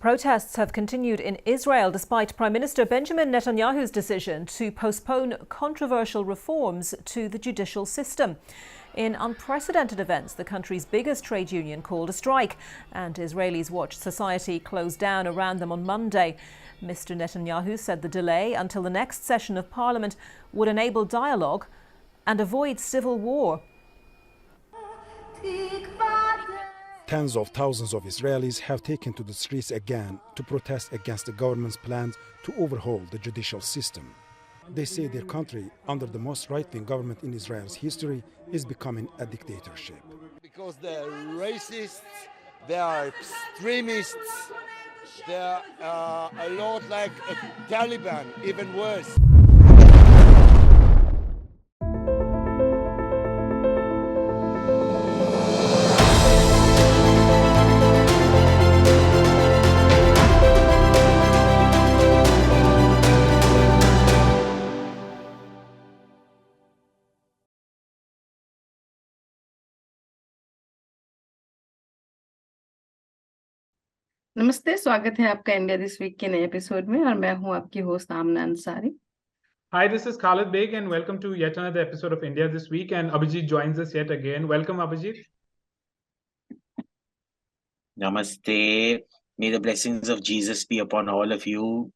Protests have continued in Israel despite Prime Minister Benjamin Netanyahu's decision to postpone controversial reforms to the judicial system. In unprecedented events, the country's biggest trade union called a strike, and Israelis watched society close down around them on Monday. Mr. Netanyahu said the delay until the next session of parliament would enable dialogue and avoid civil war. Tens of thousands of Israelis have taken to the streets again to protest against the government's plans to overhaul the judicial system. They say their country, under the most right-wing government in Israel's history, is becoming a dictatorship. Because they're racists, they are extremists, they're a lot like a Taliban, even worse. नमस्ते, स्वागत है आपका India this week के नए episode में और मैं हूं आपकी host Amna Ansari. Hi, this is Khalid Beg and welcome to yet another episode of India This Week, and Abhijit joins us yet again. Welcome, Abhijit. Namaste. May the blessings of Jesus be upon all of you,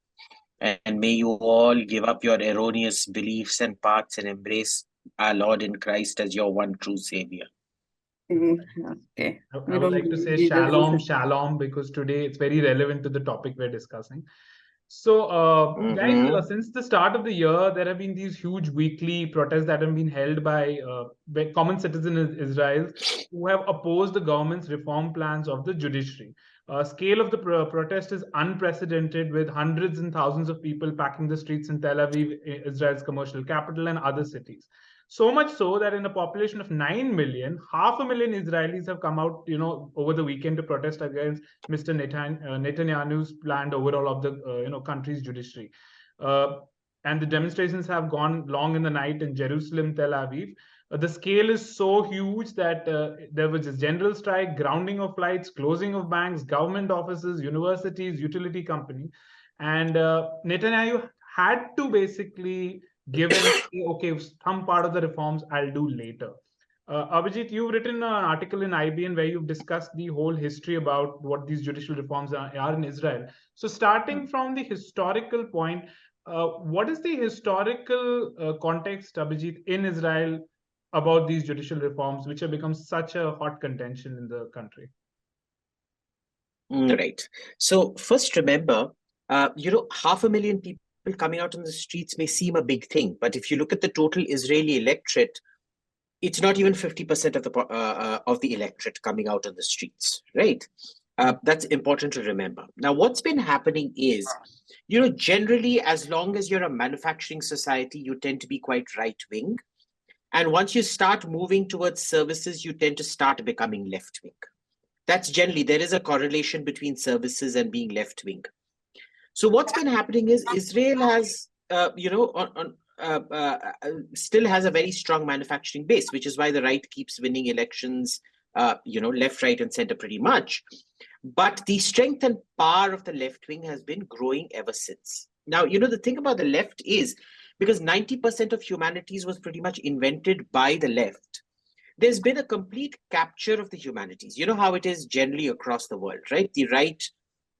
and may you all give up your erroneous beliefs and paths and embrace our Lord in Christ as your one true Savior. Okay. I would like to say shalom, because today it's very relevant to the topic we're discussing. So, guys, since the start of the year, there have been these huge weekly protests that have been held by common citizens in Israel who have opposed the government's reform plans of the judiciary. Scale of the protest is unprecedented, with hundreds and thousands of people packing the streets in Tel Aviv, Israel's commercial capital, and other cities. So much so that in a population of 9 million, 500,000 Israelis have come out, over the weekend to protest against Mr. Netanyahu's planned overhaul of the, country's judiciary. And the demonstrations have gone long in the night in Jerusalem, Tel Aviv. The scale is so huge that there was a general strike, grounding of flights, closing of banks, government offices, universities, utility company. And Netanyahu had to basically given, okay, some part of the reforms I'll do later. Abhijit, you've written an article in IBN where you've discussed the whole history about what these judicial reforms are in Israel. So starting from the historical point, what is the historical context, Abhijit, in Israel about these judicial reforms, which have become such a hot contention in the country? Right. So first remember, 500,000 people coming out on the streets may seem a big thing, but if you look at the total Israeli electorate, it's not even 50% of the electorate coming out on the streets, right? That's important to remember. Now, what's been happening is, generally, as long as you're a manufacturing society, you tend to be quite right-wing. And once you start moving towards services, you tend to start becoming left-wing. That's generally, there is a correlation between services and being left-wing. So what's been happening is Israel has, still has a very strong manufacturing base, which is why the right keeps winning elections, left, right, and center pretty much. But the strength and power of the left wing has been growing ever since. Now, the thing about the left is, because 90% of humanities was pretty much invented by the left, there's been a complete capture of the humanities. You know how it is generally across the world, right? The right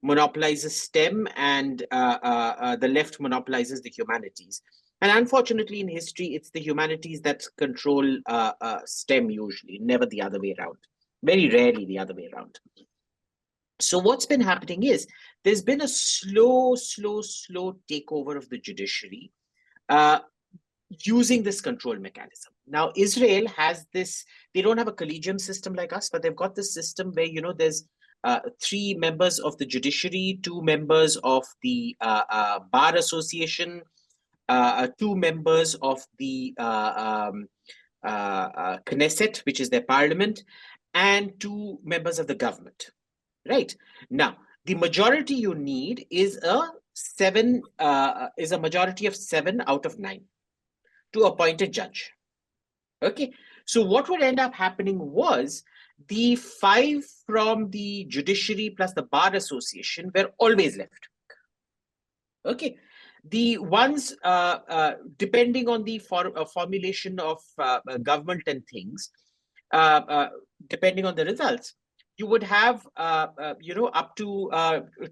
monopolizes STEM and the left monopolizes the humanities. And unfortunately, in history, it's the humanities that control STEM usually, never the other way around. Very rarely the other way around. So what's been happening is there's been a slow takeover of the judiciary using this control mechanism. Now, Israel has this, they don't have a collegium system like us, but they've got this system where, there's 3 members of the judiciary, 2 members of the Bar Association, 2 members of the Knesset, which is their parliament, and 2 members of the government. Right now, the majority you need is a majority of 7 out of 9 to appoint a judge. Okay, so what would end up happening was The 5 from the Judiciary plus the Bar Association were always left. Okay. The ones, depending on the formulation of government and things, depending on the results, you would have, up to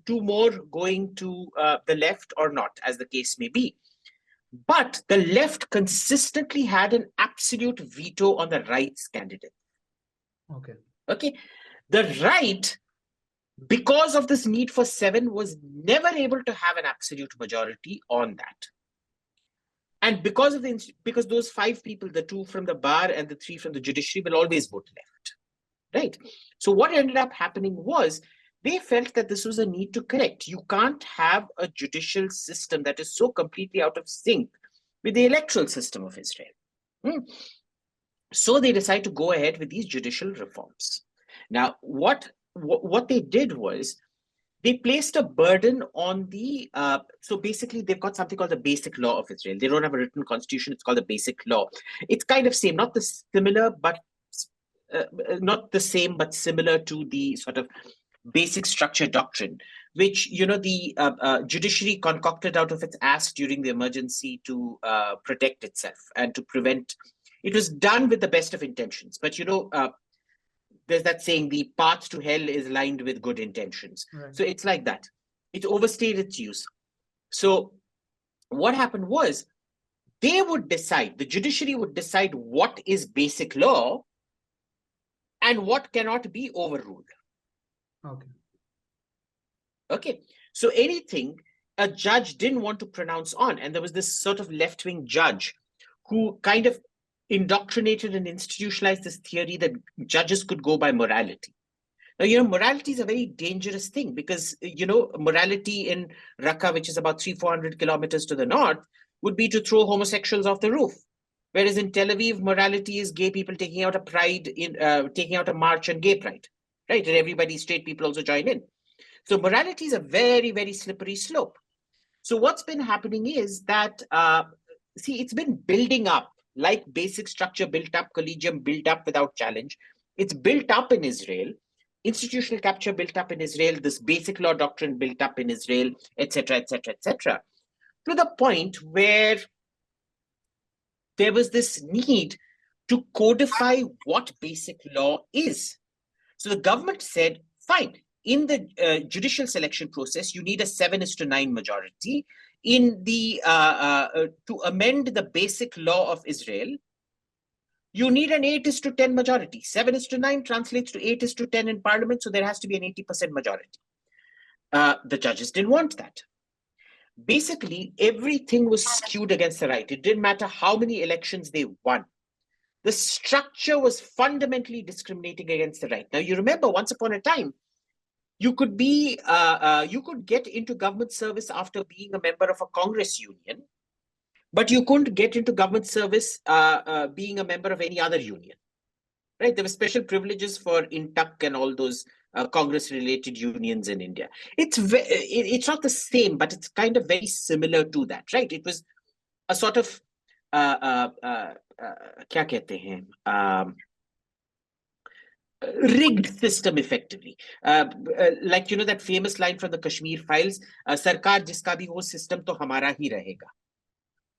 2 more going to the left or not, as the case may be. But the left consistently had an absolute veto on the right's candidate. Okay. The right, because of this need for 7, was never able to have an absolute majority on that. And because those 5 people, the 2 from the bar and the 3 from the judiciary, will always vote left, right? So what ended up happening was they felt that this was a need to correct. You can't have a judicial system that is so completely out of sync with the electoral system of Israel. So they decided to go ahead with these judicial reforms. Now, what they did was they placed a burden on the, so basically they've got something called the Basic Law of Israel. They don't have a written constitution, it's called the Basic Law. It's kind of same, not the same, but similar to the sort of basic structure doctrine, which, the judiciary concocted out of its ass during the emergency to protect itself and to prevent. It was done with the best of intentions, but there's that saying, the path to hell is lined with good intentions. Right. So it's like that. It overstayed its use. So what happened was they would decide, the judiciary would decide what is basic law and what cannot be overruled. Okay. So anything a judge didn't want to pronounce on, and there was this sort of left-wing judge who kind of indoctrinated and institutionalized this theory that judges could go by morality. Now, morality is a very dangerous thing because, morality in Raqqa, which is about 300-400 kilometers to the north, would be to throw homosexuals off the roof. Whereas in Tel Aviv, morality is gay people taking out a march on gay pride, right? And everybody, straight people also join in. So morality is a very, very slippery slope. So what's been happening is that, it's been building up, like basic structure built up, collegium built up without challenge. It's built up in Israel, institutional capture built up in Israel, this basic law doctrine built up in Israel, etc., etc., etc., to the point where there was this need to codify what basic law is. So the government said, fine, in the judicial selection process, you need a 7:9 majority. In the to amend the basic law of Israel, you need an 8:10 majority. 7:9 translates to 8:10 in parliament, so there has to be an 80% majority. The judges didn't want that. Basically, everything was skewed against the right. It didn't matter how many elections they won. The structure was fundamentally discriminating against the right. Now, you remember, once upon a time, you could get into government service after being a member of a Congress union, but you couldn't get into government service being a member of any other union, right? There were special privileges for INTUC and all those Congress-related unions in India. It's not the same, but it's kind of very similar to that, right? It was a sort of क्या कहते हैं? Rigged system, effectively. Like, that famous line from the Kashmir Files, Sarkar jiska bhi ho system to hamara hi rahega.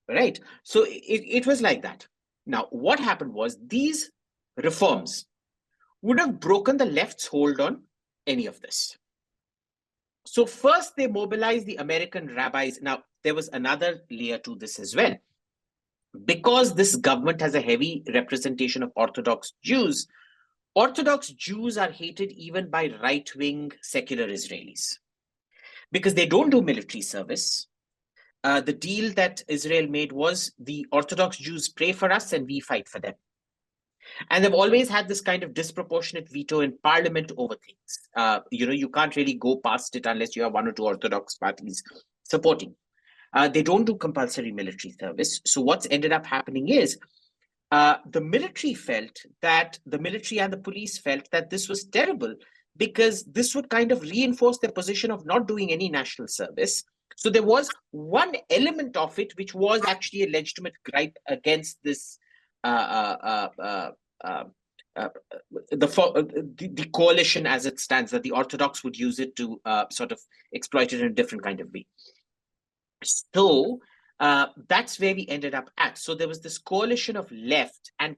Right? So it was like that. Now, what happened was these reforms would have broken the left's hold on any of this. So first they mobilized the American rabbis. Now, there was another layer to this as well. Because this government has a heavy representation of Orthodox Jews are hated even by right-wing secular Israelis because they don't do military service. The deal that Israel made was the Orthodox Jews pray for us and we fight for them. And they've always had this kind of disproportionate veto in parliament over things. You can't really go past it unless you have 1 or 2 Orthodox parties supporting. They don't do compulsory military service. So what's ended up happening is the military and the police felt that this was terrible because this would kind of reinforce their position of not doing any national service. So there was one element of it which was actually a legitimate gripe against this the coalition as it stands, that the Orthodox would use it to sort of exploit it in a different kind of way. So that's where we ended up at. So there was this coalition of left and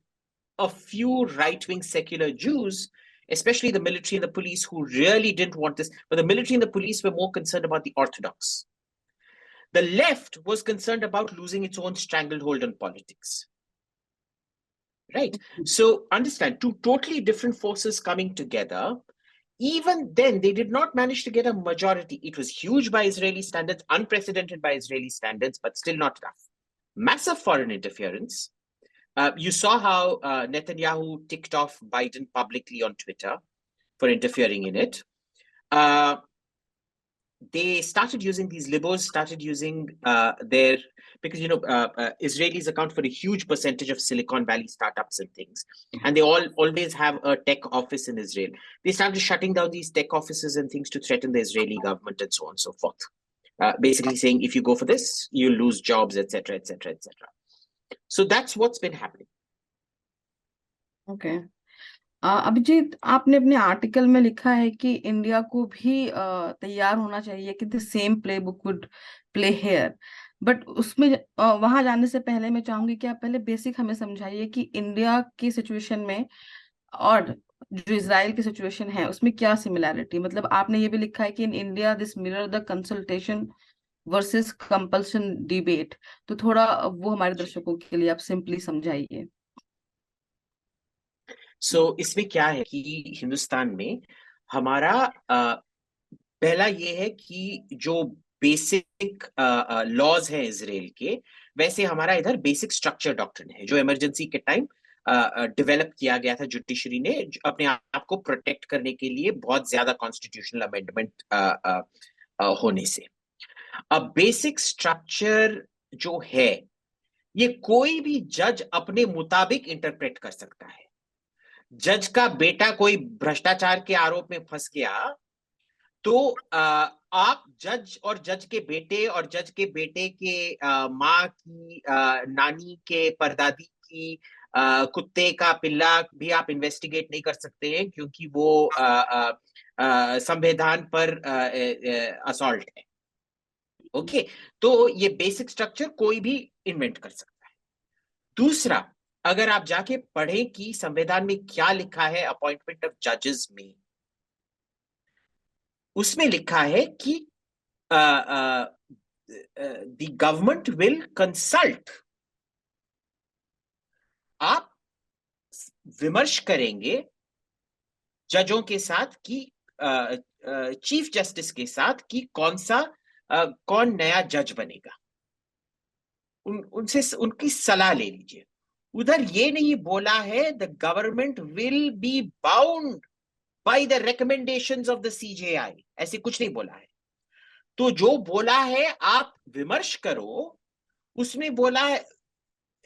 a few right-wing secular Jews, especially the military and the police, who really didn't want this. But the military and the police were more concerned about the Orthodox. The left was concerned about losing its own stranglehold on politics. Right? So understand, two totally different forces coming together. Even then, they did not manage to get a majority. It was huge by Israeli standards, unprecedented by Israeli standards, but still not enough. Massive foreign interference. You saw how Netanyahu ticked off Biden publicly on Twitter for interfering in it. They started using, these libos started using because Israelis account for a huge percentage of Silicon Valley startups and things, and they always have a tech office in Israel. They started shutting down these tech offices and things to threaten the Israeli government and so on and so forth. Basically saying, if you go for this, you'll lose jobs, etc., etc., etc. So that's what's been happening. Okay. Abhijit, आपने अपने article में लिखा है कि India को भी तैयार होना चाहिए कि the same playbook would play here, but उसमें वहां जाने से पहले मैं चाहूंगी कि आप पहले बेसिक हमें समझाइए कि इंडिया की सिचुएशन में और जो इजराइल की सिचुएशन है उसमें क्या सिमिलैरिटी, मतलब आपने ये भी लिखा है कि in India this mirror the consultation versus compulsion debate, तो थोड़ा वो हमारे दर्शकों के लिए आप सिंपली समझाइए। इसमें क्या है कि हिंदुस्तान में हमारा पहला ये है कि जो बेसिक लॉज है इजराइल के, वैसे हमारा इधर बेसिक स्ट्रक्चर डॉक्ट्रिन है जो इमरजेंसी के टाइम डेवलप किया गया था जुडिशरी ने अपने आप को प्रोटेक्ट करने के लिए, बहुत ज्यादा कॉन्स्टिट्यूशनल अमेंडमेंट होने से। अब बेसिक स्ट्रक्चर जो है ये कोई भी जज अपने मुताबिक इंटरप्रेट कर सकता है। जज का बेटा कोई भ्रष्टाचार के आरोप में फंस गया तो आप जज और जज के बेटे और जज के बेटे के माँ की नानी के परदादी की कुत्ते का पिल्ला भी आप इन्वेस्टिगेट नहीं कर सकते हैं क्योंकि वो संविधान पर असॉल्ट है। ओके, तो ये बेसिक स्ट्रक्चर कोई भी इन्वेंट कर सकता है। दूसरा, अगर आप जाके पढ़ें कि संविधान में क्या लिखा है अपॉइंटमेंट ऑफ जजेस में, उसमें लिखा है कि द गवर्नमेंट विल कंसल्ट, आप विमर्श करेंगे जजों के साथ कि चीफ जस्टिस के साथ कि कौन नया जज बनेगा, उनसे उनकी सलाह ले लीजिए। उधर ये नहीं बोला है the government will be bound by the recommendations of the CJI, ऐसे कुछ नहीं बोला है। तो जो बोला है आप विमर्श करो, उसमें बोला है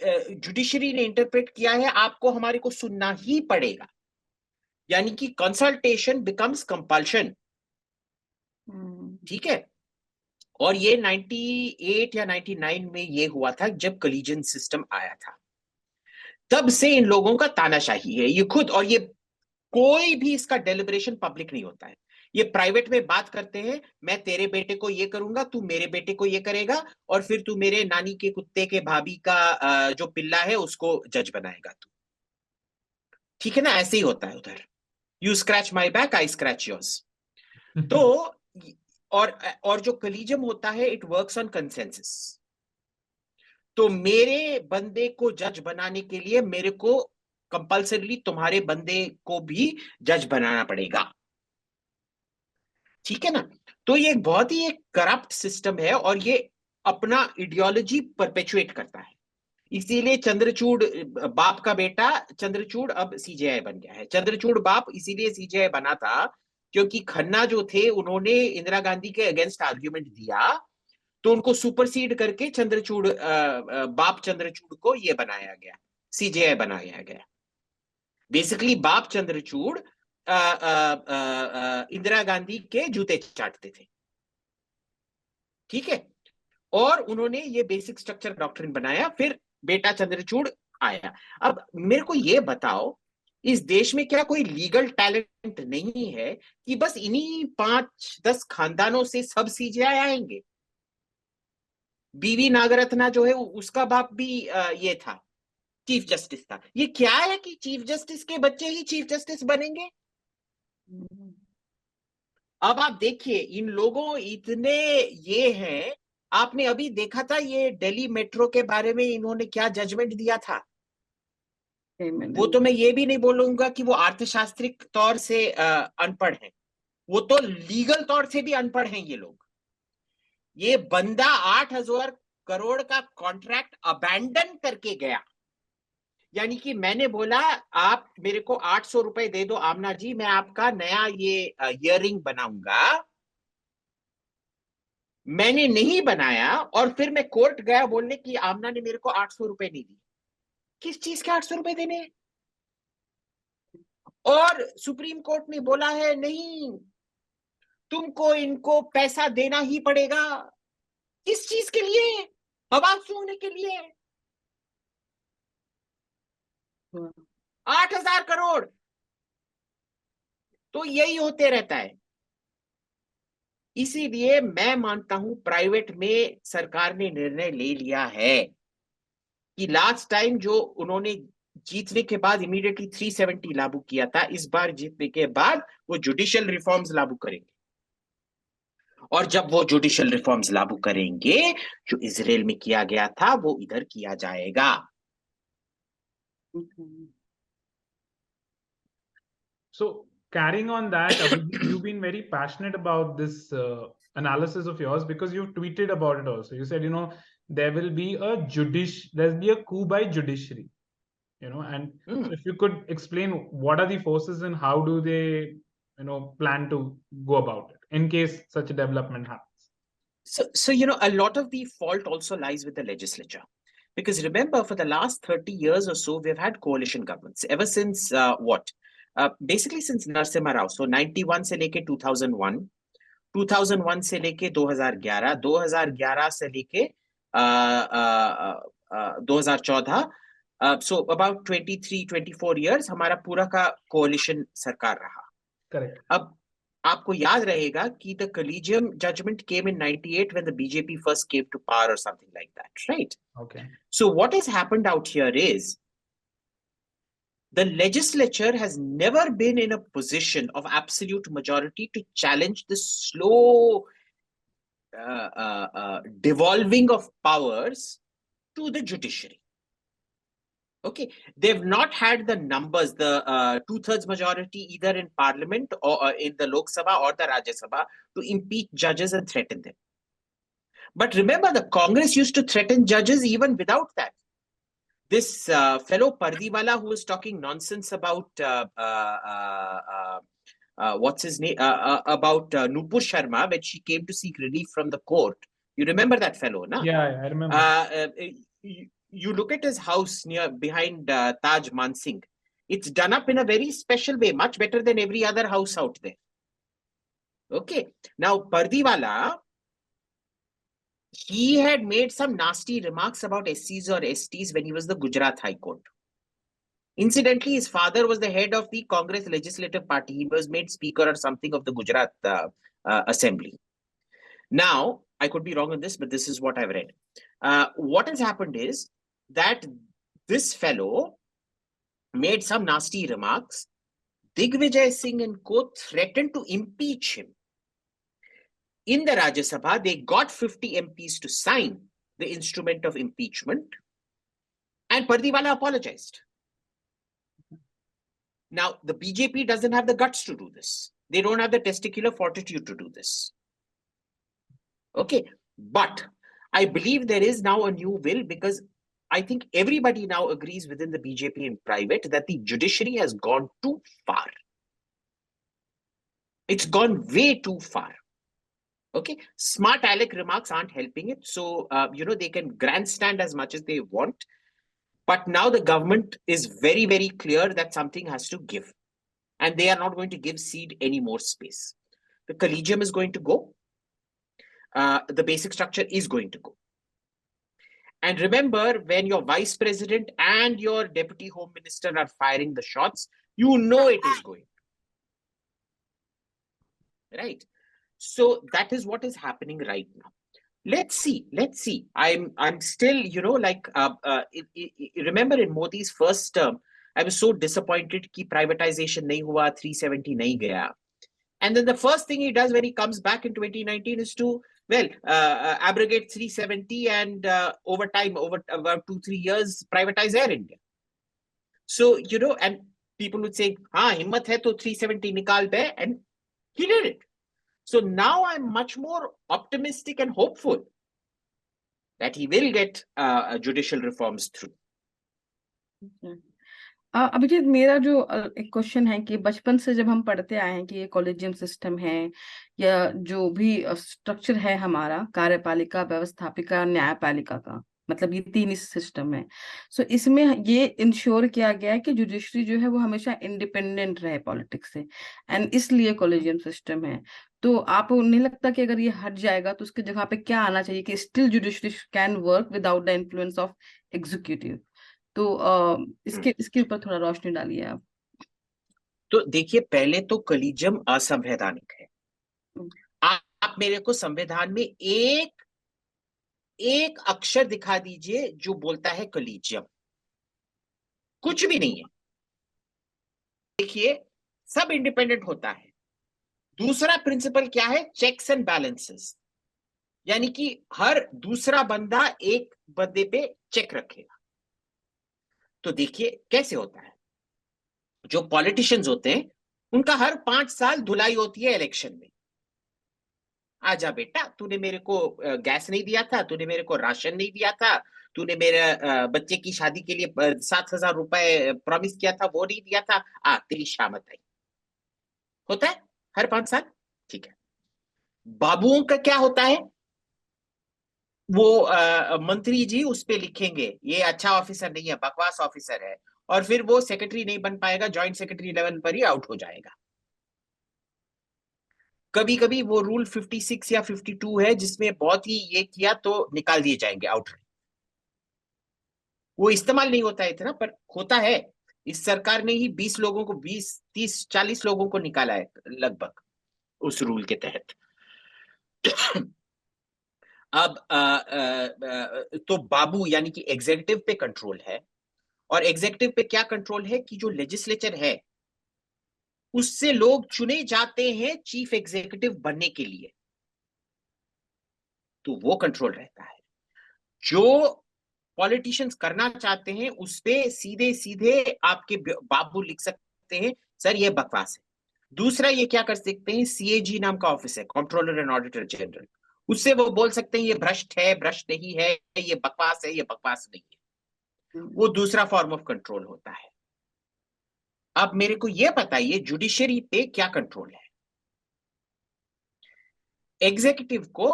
जुडिशरी ने इंटरप्रेट किया है आपको हमारे को सुनना ही पड़ेगा, यानी कि कंसल्टेशन बिकम्स कंपल्शन। ठीक है, और ये 98 या 99 में ये हुआ था जब कलीजियन सिस्टम आया था। तब से इन लोगों का तानाशाही है ये खुद, और ये कोई भी इसका डेलिब्रेशन पब्लिक नहीं होता है। ये प्राइवेट में बात करते हैं, मैं तेरे बेटे को ये करूंगा, तू मेरे बेटे को ये करेगा, और फिर तू मेरे नानी के कुत्ते के भाभी का जो पिल्ला है उसको जज बनाएगा तू। ठीक है ना, ऐसे ही होता है उधर, you scratch my back I scratch yours. तो और जो कलीजियम होता है इट वर्क्स ऑन कंसेंसस। तो मेरे बंदे को जज बनाने के लिए मेरे को कंपल्सरीली तुम्हारे बंदे को भी जज बनाना पड़ेगा। ठीक है ना, तो ये बहुत ही एक करप्ट सिस्टम है और ये अपना आइडियोलॉजी परपेचुएट करता है। इसीलिए चंद्रचूड़ बाप का बेटा चंद्रचूड़ अब सीजेआई बन गया है। चंद्रचूड़ बाप इसीलिए सीजेआई बना था क्योंकि खन्ना जो थे उन्होंने इंदिरा गांधी के अगेंस्ट आर्ग्यूमेंट दिया, तो उनको सुपरसीड करके चंद्रचूड़ बाप चंद्रचूड़ को ये बनाया गया, सीजेआई बनाया गया। बेसिकली बाप चंद्रचूड़ इंदिरा गांधी के जूते चाटते थे। ठीक है, और उन्होंने ये बेसिक स्ट्रक्चर डॉक्ट्रिन बनाया, फिर बेटा चंद्रचूड़ आया। अब मेरे को ये बताओ इस देश में क्या कोई लीगल टैलेंट नहीं है कि बस इन्हीं 5-10 खानदानों से सब सीजीआई आएंगे? बीवी नागरत्ना जो है उसका बाप भी ये था, चीफ जस्टिस था। ये क्या है कि चीफ जस्टिस के बच्चे ही चीफ जस्टिस बनेंगे? अब आप देखिए, इन लोगों इतने ये हैं। आपने अभी देखा था ये दिल्ली मेट्रो के बारे में इन्होंने क्या जजमेंट दिया था? वो तो मैं ये भी नहीं बोलूंगा कि वो अर्थशास्त्रिक तौर से अनपढ़ है, वो तो लीगल तौर से भी अनपढ़ हैं ये लोग। ये बंदा 8,000 करोड़ का कॉन्ट्रैक्ट अबैंडन करके गया। यानी कि मैंने बोला आप मेरे को 800 रुपए दे दो आमना जी, मैं आपका नया ये इयररिंग बनाऊंगा। मैंने नहीं बनाया और फिर मैं कोर्ट गया बोलने कि आमना ने मेरे को 800 रुपए नहीं दी। किस चीज के 800 रुपए देने हैं? और सुप्रीम कोर्ट ने बोला है नहीं, तुमको इनको पैसा देना ही पड़ेगा। किस चीज के लिए? हवा सूंघने के लिए। 8,000 करोड़ तो यही होते रहता है। इसीलिए मैं मानता हूं प्राइवेट में सरकार ने निर्णय ले लिया है कि लास्ट टाइम जो उन्होंने जीतने के बाद इमीडिएटली 370 लागू किया था, इस बार जीतने के बाद वो जुडिशियल रिफॉर्म्स लागू करेंगे। और जब वो जुडिशियल रिफॉर्म्स लागू करेंगे, जो इजराइल में किया गया था वो इधर किया जाएगा। So carrying on that, Abhijit, you've been very passionate about this analysis of yours because you've tweeted about it also. You said, there will be there'll be a coup by judiciary, and so if you could explain what are the forces and how do they, plan to go about it in case such a development happens. So a lot of the fault also lies with the legislature. Because remember, for the last 30 years or so, we've had coalition governments ever since basically since Narasimha Rao. So 91 se leke 2001, 2001 se leke 2011, 2011 se leke 2014. So about 23-24 years हमारा पूरा का coalition सरकार रहा. Correct. अब आपको याद रहेगा कि the collegium judgment came in 98 when the BJP first came to power or something like that, right? Okay. So what has happened out here is the legislature has never been in a position of absolute majority to challenge the slow devolving of powers to the judiciary. Okay, they've not had the numbers, the 2/3 majority either in parliament or in the Lok Sabha or the Rajya Sabha to impeach judges and threaten them. But remember, the Congress used to threaten judges even without that. This fellow Pardiwala who was talking nonsense about what's his name, about Nupur Sharma when she came to seek relief from the court. You remember that fellow, na? Yeah, I remember. You look at his house behind Taj Mansingh. It's done up in a very special way, much better than every other house out there. Okay. Now, Pardiwala, he had made some nasty remarks about SCs or STs when he was the Gujarat High Court. Incidentally, his father was the head of the Congress Legislative Party. He was made speaker or something of the Gujarat Assembly. Now, I could be wrong on this, but this is what I've read. What has happened is that this fellow made some nasty remarks. Digvijay Singh and co threatened to impeach him. In the Rajya Sabha, they got 50 MPs to sign the instrument of impeachment, and Pardiwala apologized. Now, the BJP doesn't have the guts to do this. They don't have the testicular fortitude to do this. Okay, but I believe there is now a new will because I think everybody now agrees within the BJP in private that the judiciary has gone too far. It's gone way too far. Okay, smart aleck remarks aren't helping it. So, they can grandstand as much as they want. But now the government is very, very clear that something has to give. And they are not going to give seed any more space. The collegium is going to go. The basic structure is going to go. And remember, when your vice president and your deputy home minister are firing the shots, You know it is going. Right? So that is what is happening right now. Let's see. I'm still, remember in Modi's first term, I was so disappointed कि privatization नहीं हुआ, 370 नहीं गया. And then the first thing he does when he comes back in 2019 is to, abrogate 370 and over time, over about 2-3 years, privatize Air India. So, and people would say, himmat hai to 370 nikal de, and he did it. So now I'm much more optimistic and hopeful that he will get judicial reforms through. Abhijit, मेरा जो एक question है कि बचपन से जब हम पढ़ते आए हैं कि ये कॉलेजियम सिस्टम है या जो भी स्ट्रक्चर है हमारा, कार्यपालिका, व्यवस्थापिका, न्यायपालिका का, मतलब ये 3 सिस्टम है. सो इसमें ये इंश्योर किया गया है कि जुडिशरी जो है वो हमेशा इंडिपेंडेंट रहे पॉलिटिक्स से, एंड इसलिए कॉलेजियम सिस्टम है. तो आपको नहीं लगता कि अगर ये हट जाएगा तो उसकी जगह पे क्या आना चाहिए कि still judiciary can work without the influence of executive? तो इसके ऊपर थोड़ा रोशनी डालिए आप. तो देखिए, पहले तो कॉलेजियम असंवैधानिक है. आप मेरे को संविधान में एक अक्षर दिखा दीजिए जो बोलता है कॉलेजियम. कुछ भी नहीं है. देखिए, सब इंडिपेंडेंट होता है. दूसरा प्रिंसिपल क्या है? चेक्स एंड बैलेंसेस, यानी कि हर दूसरा बंदा एक बंदे पे चेक रखेगा. तो देखिए कैसे होता है. जो पॉलिटिशियंस होते हैं उनका हर 5 साल धुलाई होती है इलेक्शन में. आजा बेटा, तूने मेरे को गैस नहीं दिया था, तूने मेरे को राशन नहीं दिया था, तूने मेरे बच्चे की शादी के लिए 7,000 रुपए प्रॉमिस किया था, वो नहीं दिया था, तेरी शामत आई. होता है हर 5 साल. ठीक है. बाबुओं का क्या होता है? वो मंत्री जी उस पे लिखेंगे ये अच्छा ऑफिसर नहीं है, बकवास ऑफिसर है, और फिर वो सेक्रेटरी नहीं बन पाएगा, जॉइंट सेक्रेटरी लेवल पर ही आउट हो जाएगा. कभी कभी वो रूल 56 या 52 है जिसमें बहुत ही ये किया तो निकाल दिए जाएंगे आउट. वो इस्तेमाल नहीं होता है इतना, पर होता है. इस सरकार ने ही 20 लोगों को 20, 30, 40 लोगों को निकाला है लगभग उस रूल के तहत. अब तो बाबू यानी कि एग्जीक्यूटिव पे कंट्रोल है. और एग्जीक्यूटिव पे क्या कंट्रोल है कि जो लेजिस्लेचर है उससे लोग चुने जाते हैं चीफ एग्जीक्यूटिव बनने के लिए, तो वो कंट्रोल रहता है. जो पॉलिटिशियंस करना चाहते हैं उस पे सीधे सीधे आपके बाबू लिख सकते हैं सर ये बकवास है. दूसरा ये क्या कर सकते हैं, सीएजी नाम का ऑफिस है, कंट्रोलर एंड ऑडिटर जनरल, उससे वो बोल सकते हैं ये भ्रष्ट है, भ्रष्ट नहीं है, ये बकवास है, ये बकवास नहीं है. वो दूसरा फॉर्म ऑफ कंट्रोल होता है. अब मेरे को ये बताइए जुडिशरी पे क्या कंट्रोल है? एग्जीक्यूटिव को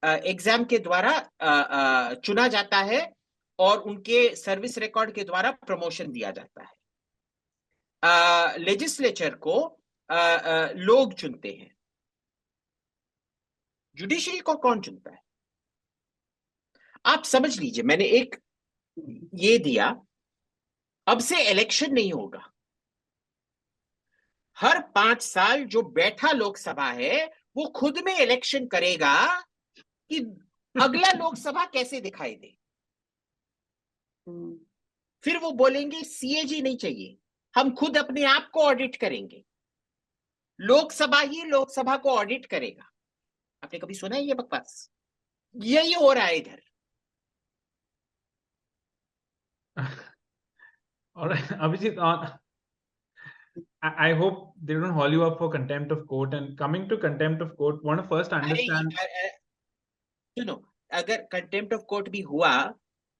एग्जाम के द्वारा चुना जाता है और उनके सर्विस रिकॉर्ड के द्वारा प्रमोशन दिया जाता है. लेजिस्लेचर को लोग चुनते हैं. जुडिशरी को कौन चुनता है? आप समझ लीजिए, मैंने एक ये दिया, अब से इलेक्शन नहीं होगा. हर 5 साल जो बैठा लोकसभा है वो खुद में इलेक्शन करेगा कि अगला लोकसभा कैसे दिखाई दे. फिर वो बोलेंगे सीएजी नहीं चाहिए, हम खुद अपने आप को ऑडिट करेंगे, लोकसभा ही लोकसभा को ऑडिट करेगा. आपने कभी सुना है ये बकवास? यही हो रहा है इधर. All right, Abhijit, I hope they don't haul you up for contempt of court. And coming to contempt of court, want to first understand. सुनो, अगर कंटेम्प्ट ऑफ कोर्ट भी हुआ,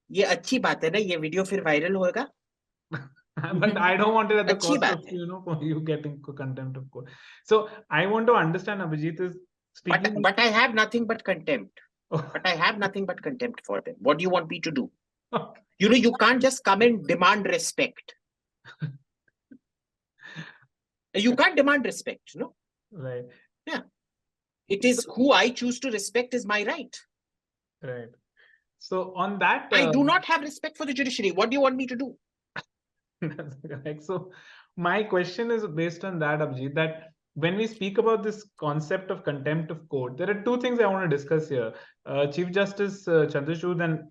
ये अच्छी बात है ना, ये वीडियो फिर वायरल होगा. But I don't want it at the अच्छी cost बात of, है. for you getting contempt of court. So I want to understand, Abhijit, is speaking. But I have nothing but contempt. But I have nothing but contempt for them. What do you want me to do? You know, you can't just come and demand respect. You can't demand respect, no? Right. Yeah. It is who I choose to respect is my right. Right. So on that, I do not have respect for the judiciary. What do you want me to do? that's correct. So my question is based on that, Abhijit, that when we speak about this concept of contempt of court, there are two things I want to discuss here. Chief Justice Chandrachud and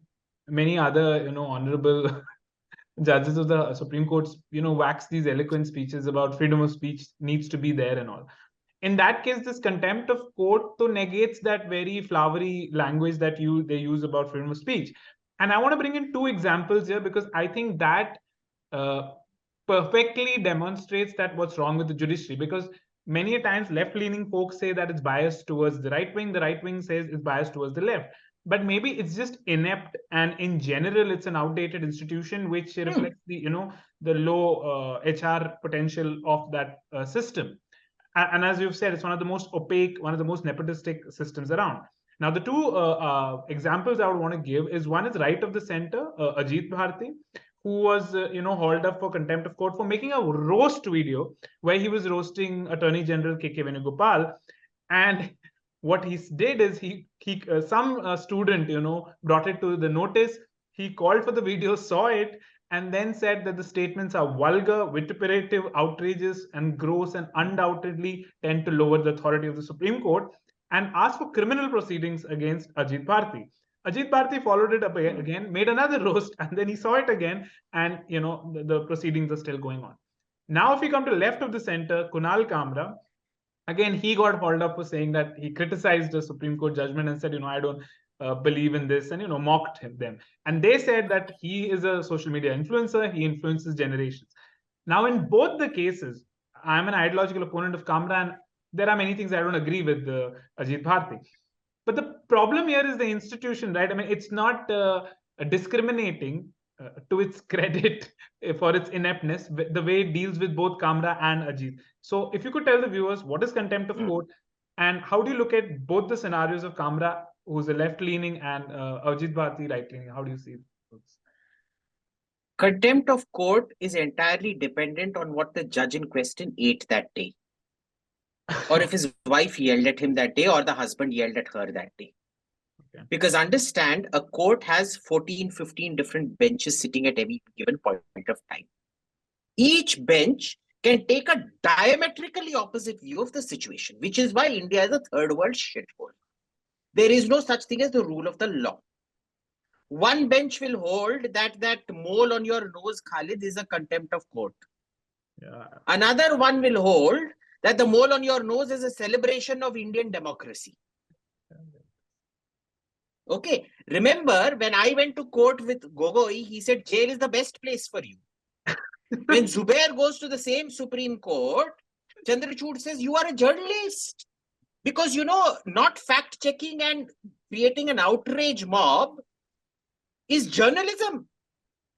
many other, honorable judges of the Supreme Court, wax these eloquent speeches about freedom of speech needs to be there and all. In that case, this contempt of court to negates that very flowery language that they use about freedom of speech. And I want to bring in two examples here because I think that perfectly demonstrates that what's wrong with the judiciary. Because many times left-leaning folks say that it's biased towards the right wing says it's biased towards the left. But maybe it's just inept, and in general, it's an outdated institution which reflects the low HR potential of that system. And as you've said, it's one of the most opaque, one of the most nepotistic systems around. Now, the two examples I would want to give is one is right of the center, Ajit Bharti, who was hauled up for contempt of court for making a roast video where he was roasting Attorney General K.K. Venugopal. And what he did is some student brought it to the notice. He called for the video, saw it, and then said that the statements are vulgar, vituperative, outrageous, and gross, and undoubtedly tend to lower the authority of the Supreme Court, and asked for criminal proceedings against Ajit Bharti. Ajit Bharti followed it up again, made another roast, and then he saw it again, and the proceedings are still going on. Now, if we come to left of the center, Kunal Kamra, again, he got hauled up for saying that he criticized the Supreme Court judgment and said, I don't believe in this, and mocked them. And they said that he is a social media influencer, he influences generations. Now, in both the cases, I'm an ideological opponent of Kamra, and there are many things I don't agree with Ajit Bharti. But the problem here is the institution, right? I mean, it's not discriminating to its credit for its ineptness, the way it deals with both Kamra and Ajit. So if you could tell the viewers, what is contempt of court, and how do you look at both the scenarios of Kamra, who's a left-leaning, and Abhijit Bharti, right-leaning? How do you see this? Contempt of court is entirely dependent on what the judge in question ate that day. Or if his wife yelled at him that day, or the husband yelled at her that day. Okay. Because understand, a court has 14, 15 different benches sitting at every given point of time. Each bench can take a diametrically opposite view of the situation, which is why India is a third world shithole. There is no such thing as the rule of the law. One bench will hold that mole on your nose, Khalid, is a contempt of court. Yeah. Another one will hold that the mole on your nose is a celebration of Indian democracy. Okay, remember when I went to court with Gogoi, he said jail is the best place for you. When Zubair goes to the same Supreme Court, Chandrachud says you are a journalist. Because, not fact-checking and creating an outrage mob is journalism.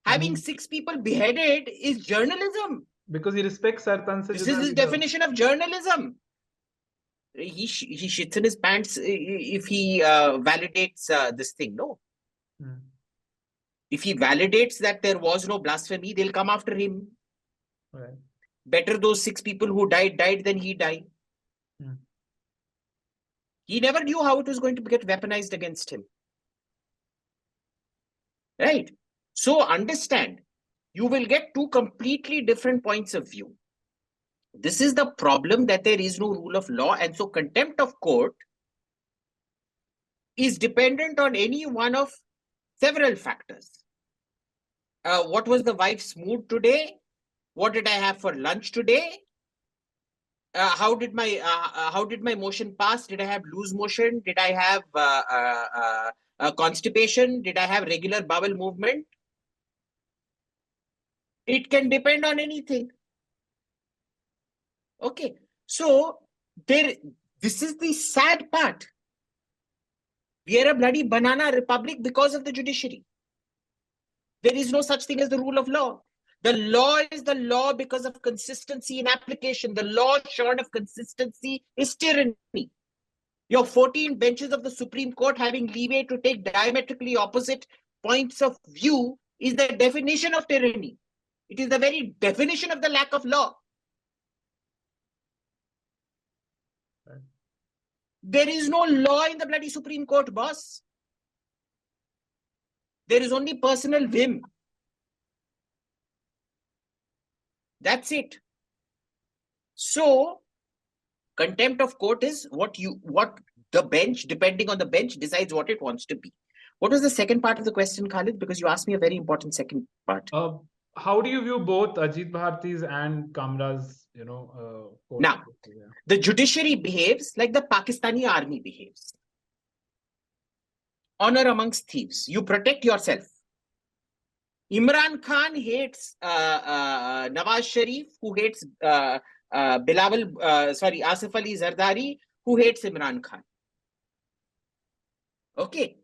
Having 6 people beheaded is journalism. Because he respects Sartan. This is his definition of journalism. He shits in his pants if he validates this thing, no? If he validates that there was no blasphemy, they'll come after him. Right. Better those 6 people who died than he died. He never knew how it was going to get weaponized against him. Right? So understand, you will get 2 completely different points of view. This is the problem, that there is no rule of law, and so contempt of court is dependent on any one of several factors. What was the wife's mood today? What did I have for lunch today? How did my motion pass? Did I have loose motion? Did I have constipation? Did I have regular bowel movement? It can depend on anything. Okay, so this is the sad part. We are a bloody banana republic because of the judiciary. There is no such thing as the rule of law. The law is the law because of consistency in application. The law short of consistency is tyranny. Your 14 benches of the Supreme Court having leeway to take diametrically opposite points of view is the definition of tyranny. It is the very definition of the lack of law. Right. There is no law in the bloody Supreme Court, boss. There is only personal whim. That's it. So contempt of court is what the bench, depending on the bench, decides what it wants to be. What was the second part of the question, Khalid? Because you asked me a very important second part. How do you view both Ajit Bharti's and Kamra's, court? Now, the judiciary behaves like the Pakistani army behaves. Honor amongst thieves. You protect yourself. Imran Khan hates Nawaz Sharif, who hates Asif Ali Zardari, who hates Imran Khan. Okay.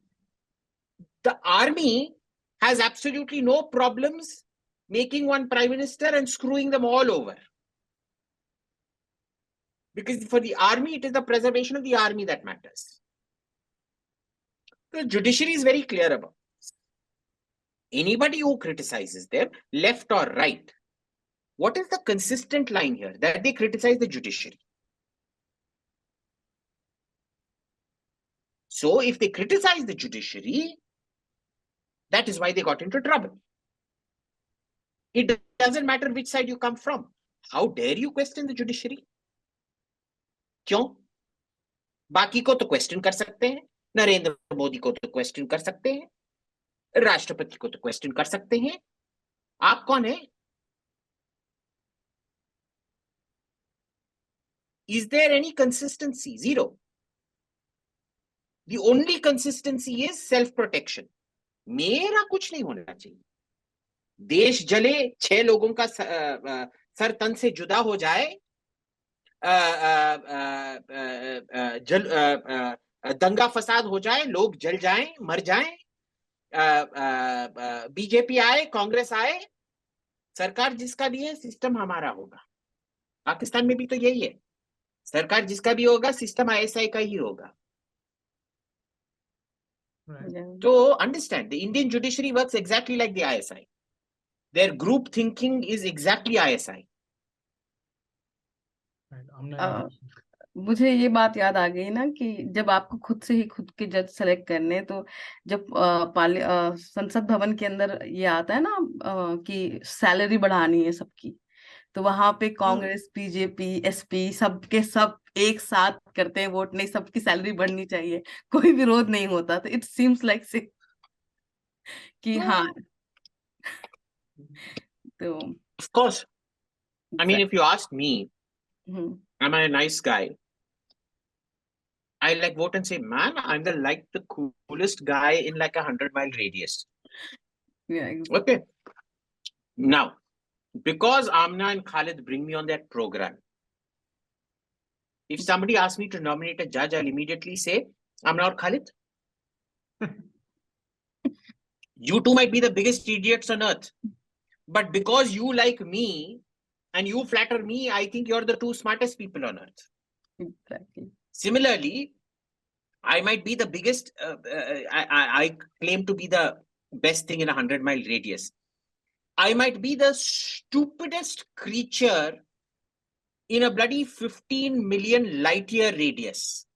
The army has absolutely no problems making one prime minister and screwing them all over. Because for the army, it is the preservation of the army that matters. The judiciary is very clear about this. Anybody who criticizes them, left or right, what is the consistent line here? That they criticize the judiciary. So if they criticize the judiciary, that is why they got into trouble. It doesn't matter which side you come from. How dare you question the judiciary? क्यों? बाकी को तो question कर सकते हैं, नरेंद्र मोदी को तो question कर सकते हैं, राष्ट्रपति को तो क्वेश्चन कर सकते हैं, आप कौन है? Is there any consistency? Zero. The only consistency is self-protection. मेरा कुछ नहीं होना चाहिए. देश जले, 6 लोगों का सर तन से जुदा हो जाए, दंगा फसाद हो जाए, लोग जल जाएं, मर जाएं, बीजेपी आए, कांग्रेस आए, सरकार जिसका भी है, सिस्टम हमारा होगा. पाकिस्तान में भी तो यही है. सरकार जिसका भी होगा, सिस्टम आईएसआई का ही होगा. So understand, the Indian judiciary works exactly like the ISI. Their group thinking is exactly ISI. मुझे ये बात याद आ गई ना कि जब आपको खुद से ही खुद के जज सेलेक्ट करने, तो जब संसद भवन के अंदर ये आता है ना कि सैलरी बढ़ानी है सबकी, तो वहां पे कांग्रेस, बीजेपी, एसपी सबके सब एक साथ करते हैं वोट, नहीं सबकी सैलरी बढ़नी चाहिए, कोई विरोध नहीं होता. तो इट सीम्स लाइक से कि हाँ. तो of course, I mean, if you ask me, am I a nice guy? I like vote and say, man, I'm the coolest guy in like 100-mile radius. Yeah, exactly. Okay. Now, because Amna and Khalid bring me on that program, if somebody asks me to nominate a judge, I'll immediately say, Amna or Khalid? You two might be the biggest idiots on earth. But because you like me and you flatter me, I think you're the 2 smartest people on earth. Exactly. Similarly, I might be the biggest, I claim to be the best thing in 100-mile radius. I might be the stupidest creature in a bloody 15 million light-year radius.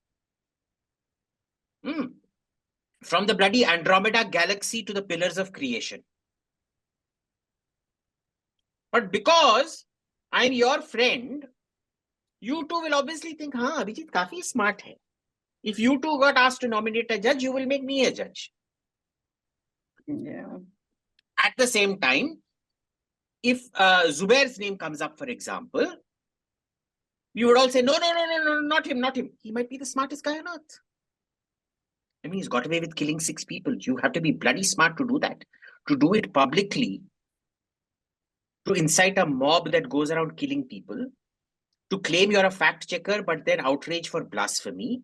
From the bloody Andromeda galaxy to the pillars of creation. But because I'm your friend, you two will obviously think, हाँ, Abhijit काफी smart है. If you two got asked to nominate a judge, you will make me a judge. Yeah. At the same time, if Zubair's name comes up, for example, you would all say, no, not him. He might be the smartest guy on earth. I mean, he's got away with killing 6 people. You have to be bloody smart to do that. To do it publicly, to incite a mob that goes around killing people, to claim you're a fact checker, but then outrage for blasphemy,